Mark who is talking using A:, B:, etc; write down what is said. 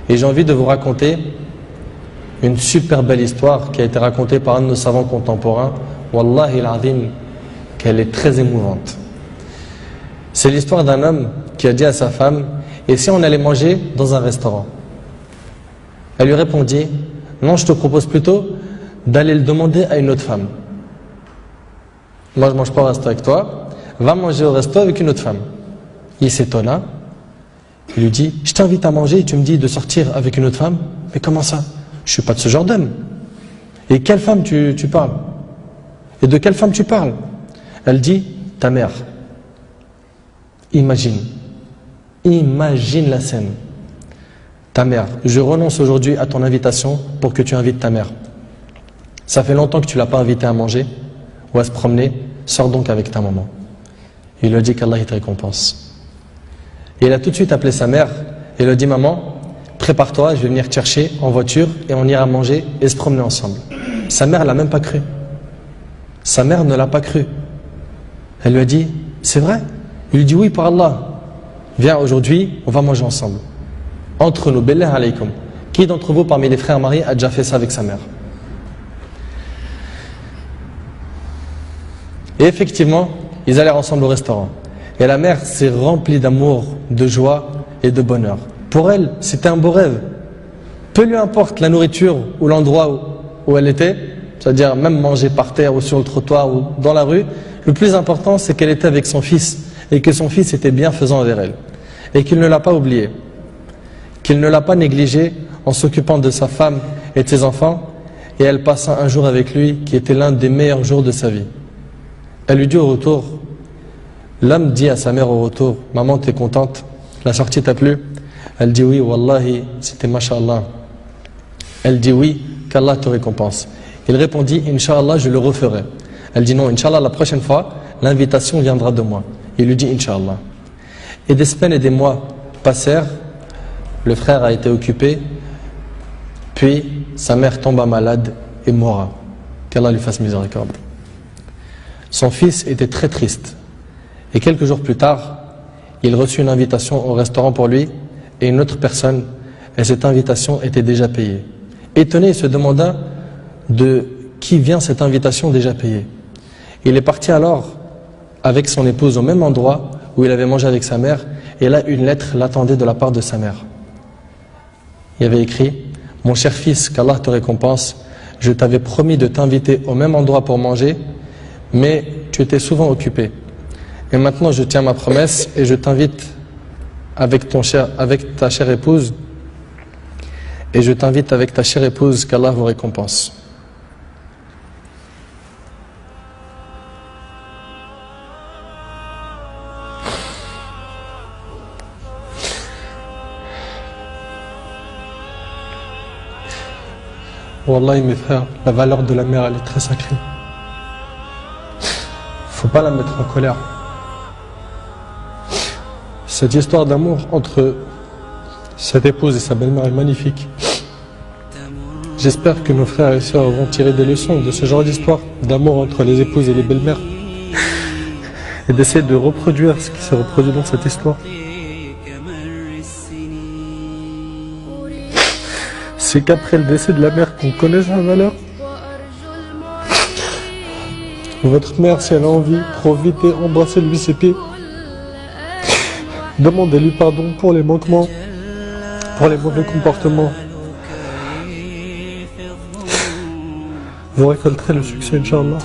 A: Et j'ai envie de vous raconter une super belle histoire qui a été racontée par un de nos savants contemporains. Wallahi al-azim, qu'elle est très émouvante. C'est l'histoire d'un homme qui a dit à sa femme: et si on allait manger dans un restaurant? Elle lui répondit: non, je te propose plutôt d'aller le demander à une autre femme. Moi je mange pas au resto avec toi, va manger au resto avec une autre femme. Il s'étonna, il lui dit: je t'invite à manger et tu me dis de sortir avec une autre femme? Mais comment ça? Je suis pas de ce genre d'homme. Et quelle femme tu parles? Et de quelle femme tu parles? Elle dit: ta mère. Imagine la scène. Ta mère, je renonce aujourd'hui à ton invitation pour que tu invites ta mère. Ça fait longtemps que tu l'as pas invitée à manger ou à se promener, sors donc avec ta maman. Il lui a dit qu'Allah te récompense. Et il a tout de suite appelé sa mère et lui a dit: maman, prépare-toi, je vais venir te chercher en voiture et on ira manger et se promener ensemble. Sa mère l'a même pas cru. Sa mère ne l'a pas cru. Elle lui a dit: c'est vrai? Il lui dit: oui, par Allah. Viens, aujourd'hui, on va manger ensemble. Entre nous, billah alaykum. Qui d'entre vous, parmi les frères mariés, a déjà fait ça avec sa mère? Et effectivement, ils allèrent ensemble au restaurant. Et la mère s'est remplie d'amour, de joie et de bonheur. Pour elle, c'était un beau rêve. Peu lui importe la nourriture ou l'endroit où elle était, c'est-à-dire même manger par terre ou sur le trottoir ou dans la rue, le plus important, c'est qu'elle était avec son fils et que son fils était bienfaisant envers elle. Et qu'il ne l'a pas oublié, qu'il ne l'a pas négligé en s'occupant de sa femme et de ses enfants, et elle passa un jour avec lui qui était l'un des meilleurs jours de sa vie. Elle lui dit au retour, l'homme dit à sa mère au retour: maman, t'es contente? La sortie t'a plu? Elle dit: oui, wallahi, c'était mashallah. Elle dit: oui, qu'Allah te récompense. Il répondit: Inch'Allah, je le referai. Elle dit: non, Inch'Allah, la prochaine fois, l'invitation viendra de moi. Il lui dit: Inch'Allah. Et des semaines et des mois passèrent, le frère a été occupé, puis sa mère tomba malade et mourra. Qu'Allah lui fasse miséricorde. Son fils était très triste. Et quelques jours plus tard, il reçut une invitation au restaurant pour lui et une autre personne, et cette invitation était déjà payée. Étonné, il se demanda de qui vient cette invitation déjà payée. Il est parti alors avec son épouse au même endroit où il avait mangé avec sa mère, et là une lettre l'attendait de la part de sa mère. Il y avait écrit: mon cher fils, qu'Allah te récompense, je t'avais promis de t'inviter au même endroit pour manger, mais tu étais souvent occupé. Et maintenant je tiens ma promesse et je t'invite avec ta chère épouse, et je t'invite avec ta chère épouse, qu'Allah vous récompense. Wallahi mes frères, la valeur de la mère elle est très sacrée. Faut pas la mettre en colère. Cette histoire d'amour entre cette épouse et sa belle-mère est magnifique. J'espère que nos frères et sœurs vont tirer des leçons de ce genre d'histoire d'amour entre les épouses et les belles-mères et d'essayer de reproduire ce qui s'est reproduit dans cette histoire. C'est qu'après le décès de la mère qu'on connaît sa valeur. Votre mère, si elle a envie, profitez, embrassez-lui ses pieds. Demandez-lui pardon pour les manquements, pour les mauvais comportements. Vous récolterez le succès, Inch'Allah.